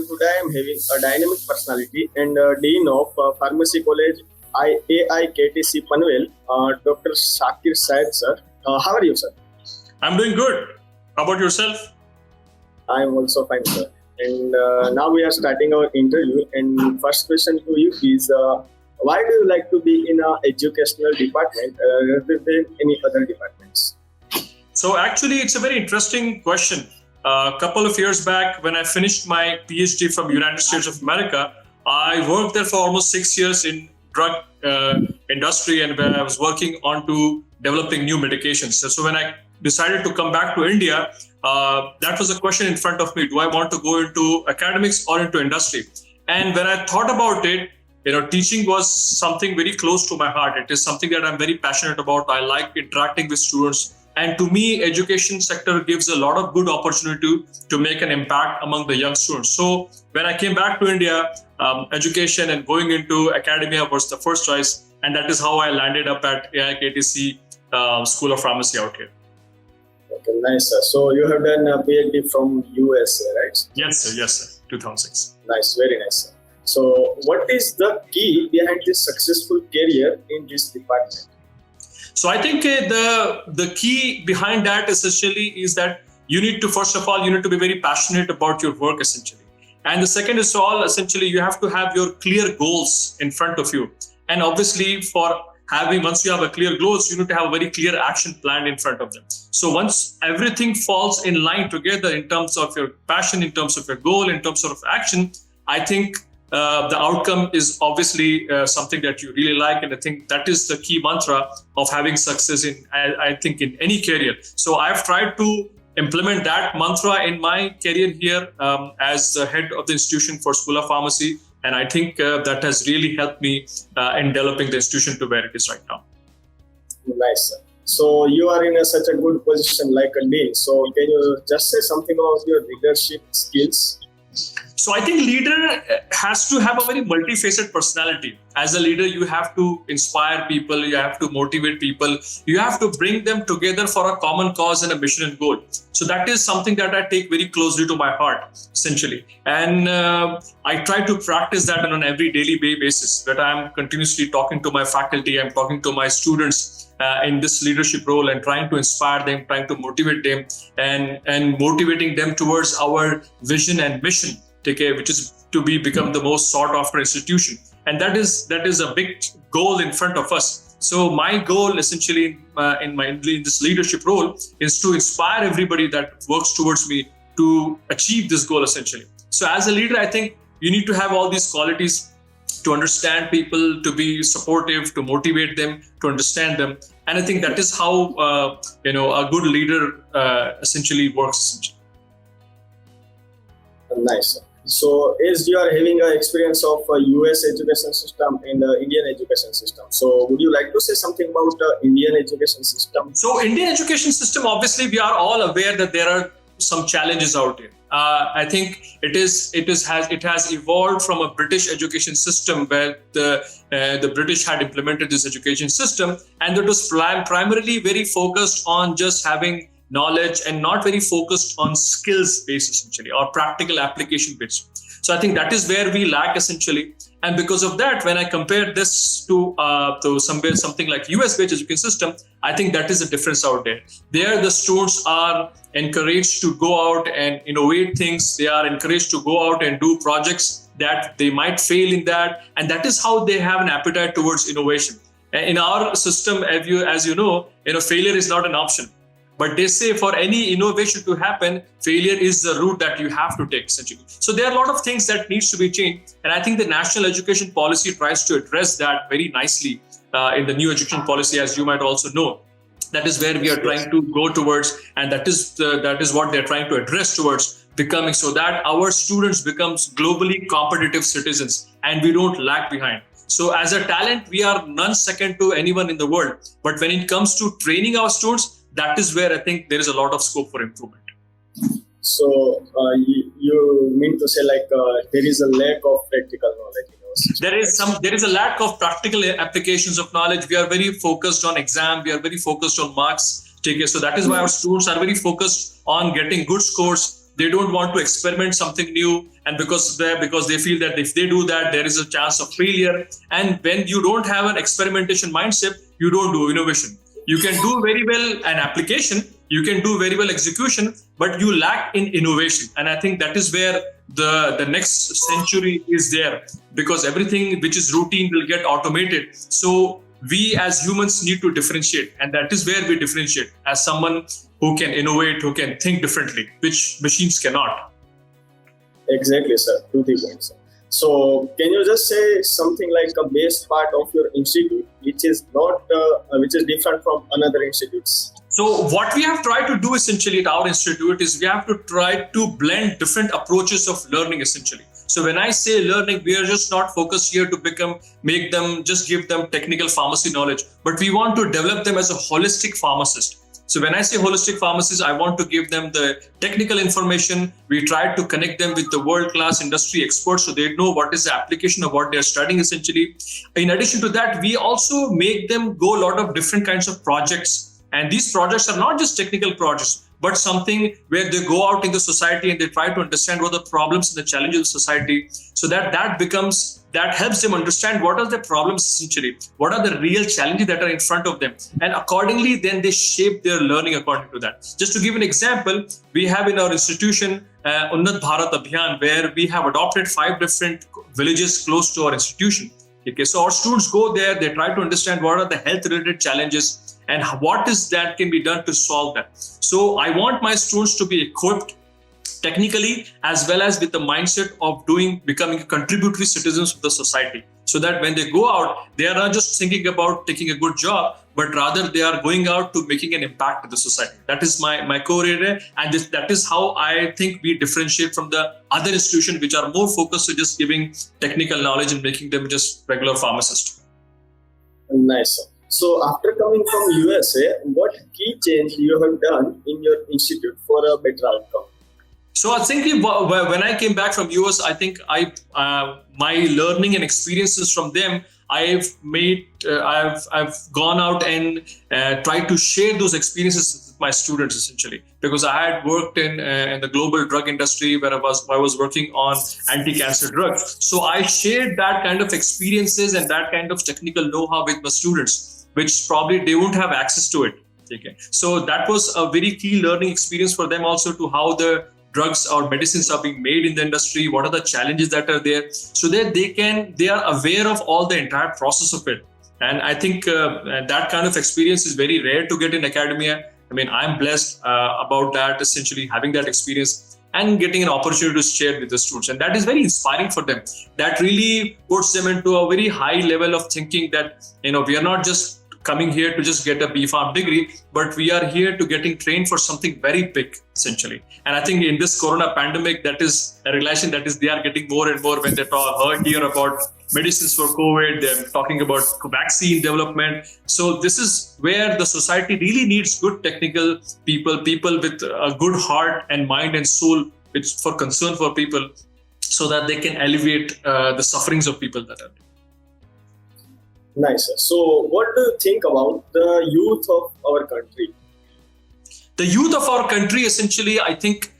today I am having a dynamic personality and Dean of Pharmacy College AIKTC Panvel, Dr. Shakir Syed, sir. How are you, sir? I'm doing good. How about yourself? I am also fine, sir. And now we are starting our interview. And first question to you is, why do you like to be in an educational department rather than any other departments? So actually, it's a very interesting question. A couple of years back, when I finished my PhD from United States of America, I worked there for almost 6 years in drug industry, and where I was working on to developing new medications. So when I decided to come back to India, that was a question in front of me. Do I want to go into academics or into industry? And when I thought about it, teaching was something very close to my heart. It is something that I'm very passionate about. I like interacting with students. And to me, education sector gives a lot of good opportunity to make an impact among the young students. So when I came back to India, education and going into academia was the first choice. And that is how I landed up at AIKTC School of Pharmacy out here. Okay, nice, sir. So you have done a PhD from USA, right? Yes, sir. 2006. Nice, very nice, sir. So what is the key behind this successful career in this department? So I think the key behind that essentially is that you need to, first of all, you need to be very passionate about your work essentially. And the second is all, essentially, you have to have your clear goals in front of you. And obviously once you have a clear goals, you need to have a very clear action plan in front of them. So once everything falls in line together in terms of your passion, in terms of your goal, in terms of action, I think the outcome is obviously something that you really like, and I think that is the key mantra of having success in any career. So I've tried to implement that mantra in my career here as the head of the institution for School of Pharmacy, and I think that has really helped me in developing the institution to where it is right now. Nice, sir. So you are in such a good position like a dean. So can you just say something about your leadership skills? So I think leader has to have a very multifaceted personality. As a leader, you have to inspire people, you have to motivate people, you have to bring them together for a common cause and a mission and goal. So that is something that I take very closely to my heart, essentially. And I try to practice that on an every daily basis, that I'm continuously talking to my faculty, I'm talking to my students in this leadership role and trying to inspire them, trying to motivate them and motivating them towards our vision and mission, which is to become the most sought after institution. And that is a big goal in front of us. So my goal essentially in this leadership role is to inspire everybody that works towards me to achieve this goal essentially. So as a leader, I think you need to have all these qualities to understand people, to be supportive, to motivate them, to understand them. And I think that is how a good leader essentially works. Essentially. Nice. So as you are having an experience of US education system and Indian education system, so would you like to say something about Indian education system? So Indian education system, obviously we are all aware that there are some challenges out here. I think it has evolved from a British education system where the British had implemented this education system, and it was primarily very focused on just having knowledge and not very focused on skills based essentially or practical application based. So I think that is where we lack essentially. And because of that, when I compare this to something like US-based education system, I think that is a difference out there. There, the students are encouraged to go out and innovate things. They are encouraged to go out and do projects that they might fail in that. And that is how they have an appetite towards innovation. In our system, as you know, failure is not an option. But they say for any innovation to happen, failure is the route that you have to take, essentially. So there are a lot of things that needs to be changed. And I think the national education policy tries to address that very nicely in the new education policy, as you might also know. That is where we are trying to go towards, and that is what they're trying to address towards becoming, so that our students becomes globally competitive citizens and we don't lag behind. So as a talent, we are none second to anyone in the world. But when it comes to training our students, that is where I think there is a lot of scope for improvement. So you mean to say there is a lack of practical knowledge? There is a lack of practical applications of knowledge. We are very focused on exam. We are very focused on marks. So that is why our students are very focused on getting good scores, They don't want to experiment something new, and because they feel that if they do that, there is a chance of failure. And when you don't have an experimentation mindset, you don't do innovation. You can do very well an application, you can do very well execution, but you lack in innovation. And I think that is where the next century is there, because everything which is routine will get automated. So we as humans need to differentiate, and that is where we differentiate as someone who can innovate, who can think differently, which machines cannot. Exactly, sir. To the point, sir. So, can you just say something like a base part of your institute, which is not, which is different from another institutes? So what we have tried to do essentially at our institute is we have to try to blend different approaches of learning essentially. So when I say learning, we are just not focused here to give them technical pharmacy knowledge, but we want to develop them as a holistic pharmacist. So when I say holistic pharmacist, I want to give them the technical information. We try to connect them with the world-class industry experts so they know what is the application of what they're studying essentially. In addition to that, we also make them go a lot of different kinds of projects. And these projects are not just technical projects, but something where they go out in the society and they try to understand what the problems and the challenges of society, so that helps them understand what are the problems essentially, what are the real challenges that are in front of them. And accordingly, then they shape their learning according to that. Just to give an example, we have in our institution Unnat Bharat Abhiyan, where we have adopted 5 different villages close to our institution. Okay, so our students go there, they try to understand what are the health related challenges and what is that can be done to solve that. So I want my students to be equipped technically as well as with the mindset of becoming contributory citizens of the society, so that when they go out, they are not just thinking about taking a good job, but rather they are going out to making an impact to the society. That is my core area, and that is how I think we differentiate from the other institutions which are more focused on just giving technical knowledge and making them just regular pharmacists. Nice, sir. So after coming from USA, what key change you have done in your institute for a better outcome? So I think when I came back from US, I think my learning and experiences from them, I've gone out and tried to share those experiences with my students essentially, because I had worked in the global drug industry where I was working on anti-cancer drugs. So I shared that kind of experiences and that kind of technical know-how with my students, which probably they won't have access to it. Okay. So that was a very key learning experience for them also, to how the drugs or medicines are being made in the industry, what are the challenges that are there, so that they are aware of all the entire process of it. And I think that kind of experience is very rare to get in academia. I mean, I'm blessed about that, essentially having that experience and getting an opportunity to share with the students. And that is very inspiring for them. That really puts them into a very high level of thinking that, we are not just coming here to just get a B.Pharm degree, but we are here to getting trained for something very big, essentially. And I think in this corona pandemic, that is a relation that is they are getting more and more when they hear about medicines for COVID, they're talking about vaccine development. So this is where the society really needs good technical people with a good heart and mind and soul, which for concern for people, so that they can alleviate the sufferings of people that are there. Nice, sir. So what do you think about the youth of our country? The youth of our country, essentially, I think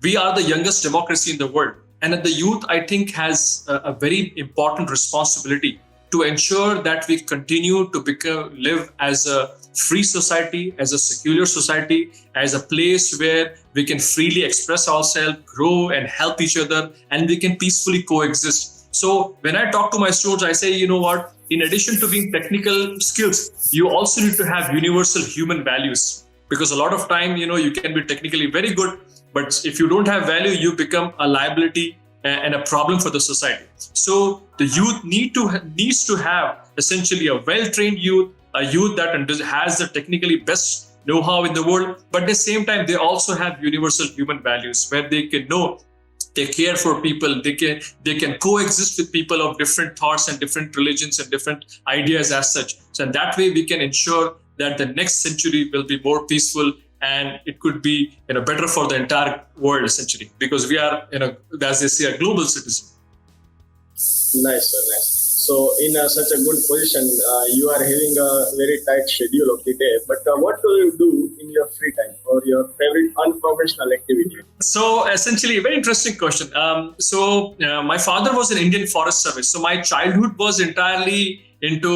we are the youngest democracy in the world. And the youth, I think, has a very important responsibility to ensure that we continue to live as a free society, as a secular society, as a place where we can freely express ourselves, grow and help each other, and we can peacefully coexist. So when I talk to my students, I say, you know what? In addition to being technical skills, you also need to have universal human values, because a lot of time, you can be technically very good, but if you don't have value, you become a liability and a problem for the society. So the youth needs to have essentially a well-trained youth, a youth that has the technically best know-how in the world, but at the same time, they also have universal human values where they can they care for people, they can coexist with people of different thoughts and different religions and different ideas as such. So in that way, we can ensure that the next century will be more peaceful, and it could be better for the entire world essentially, because we are as they say, a global citizen. Nice, sir, nice. So in such a good position, you are having a very tight schedule of the day. But what do you do in your free time or your favorite unprofessional activity? So essentially, a very interesting question. My father was in Indian Forest Service. So my childhood was entirely into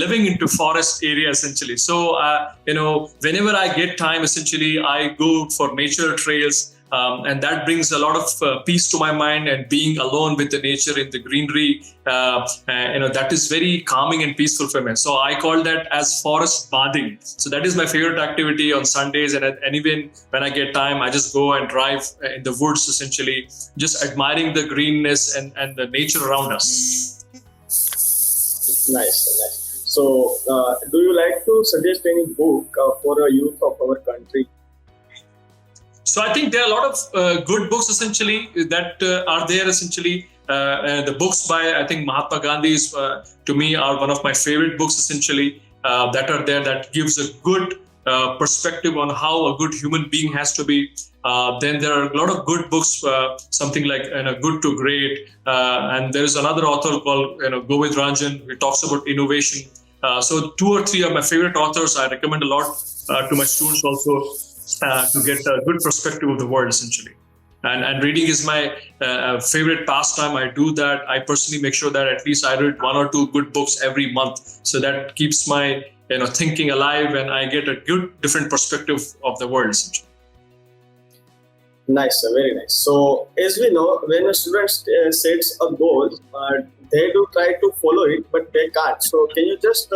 living into forest area essentially. So whenever I get time, essentially I go for nature trails. And that brings a lot of peace to my mind, and being alone with the nature in the greenery, that is very calming and peaceful for me. So I call that as forest bathing. So that is my favorite activity on Sundays, and even when I get time, I just go and drive in the woods, essentially, just admiring the greenness and the nature around us. Nice. So, do you like to suggest any book for a youth of our country? So I think there are a lot of good books essentially that are there essentially. The books by, I think, Mahatma Gandhi is, to me, are one of my favorite books essentially that are there, that gives a good perspective on how a good human being has to be. Then there are a lot of good books, something like Good to Great. And there is another author called Govind Ranjan, who talks about innovation. So 2 or 3 of my favorite authors I recommend a lot to my students also. To get a good perspective of the world, essentially. And reading is my favorite pastime. I do that. I personally make sure that at least I read 1 or 2 good books every month. So that keeps my thinking alive, and I get a good different perspective of the world, essentially. Nice, very nice. So, as we know, when a student sets a goal, they do try to follow it, but they can't. So, can you just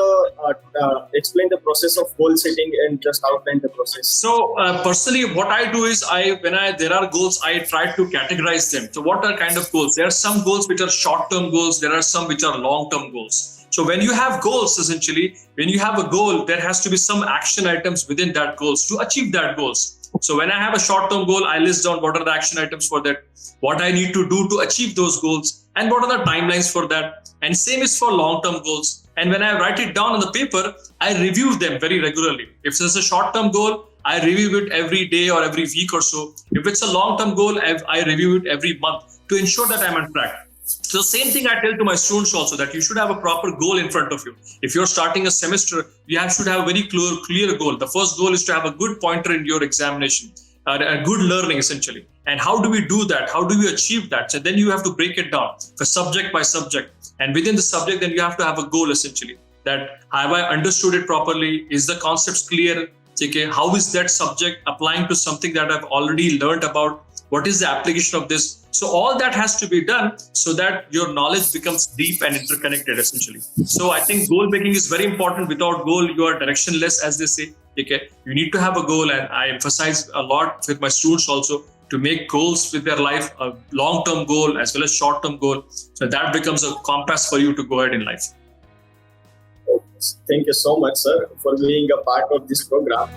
explain the process of goal setting and just outline the process? So, personally, what I do is, there are goals, I try to categorize them. So, what are kind of goals? There are some goals which are short-term goals. There are some which are long-term goals. So, when you have goals, essentially, when you have a goal, there has to be some action items within that goals to achieve that goals. So when I have a short-term goal, I list down what are the action items for that, what I need to do to achieve those goals, and what are the timelines for that. And same is for long-term goals. And when I write it down on the paper, I review them very regularly. If there's a short-term goal, I review it every day or every week or so. If it's a long-term goal, I review it every month to ensure that I'm on track. So same thing I tell to my students also, that you should have a proper goal in front of you. If you're starting a semester, should have a very clear goal. The first goal is to have a good pointer in your examination, a good learning essentially. And how do we do that? How do we achieve that? So then you have to break it down for subject by subject. And within the subject, then you have to have a goal essentially. That have I understood it properly? Is the concepts clear? Okay, how is that subject applying to something that I've already learned about? What is the application of this? So all that has to be done so that your knowledge becomes deep and interconnected essentially. So I think goal making is very important. Without goal, you are directionless, as they say. Okay, you need to have a goal, and I emphasize a lot with my students also to make goals with their life, a long-term goal as well as short-term goal. So that becomes a compass for you to go ahead in life. Thank you so much, sir, for being a part of this program.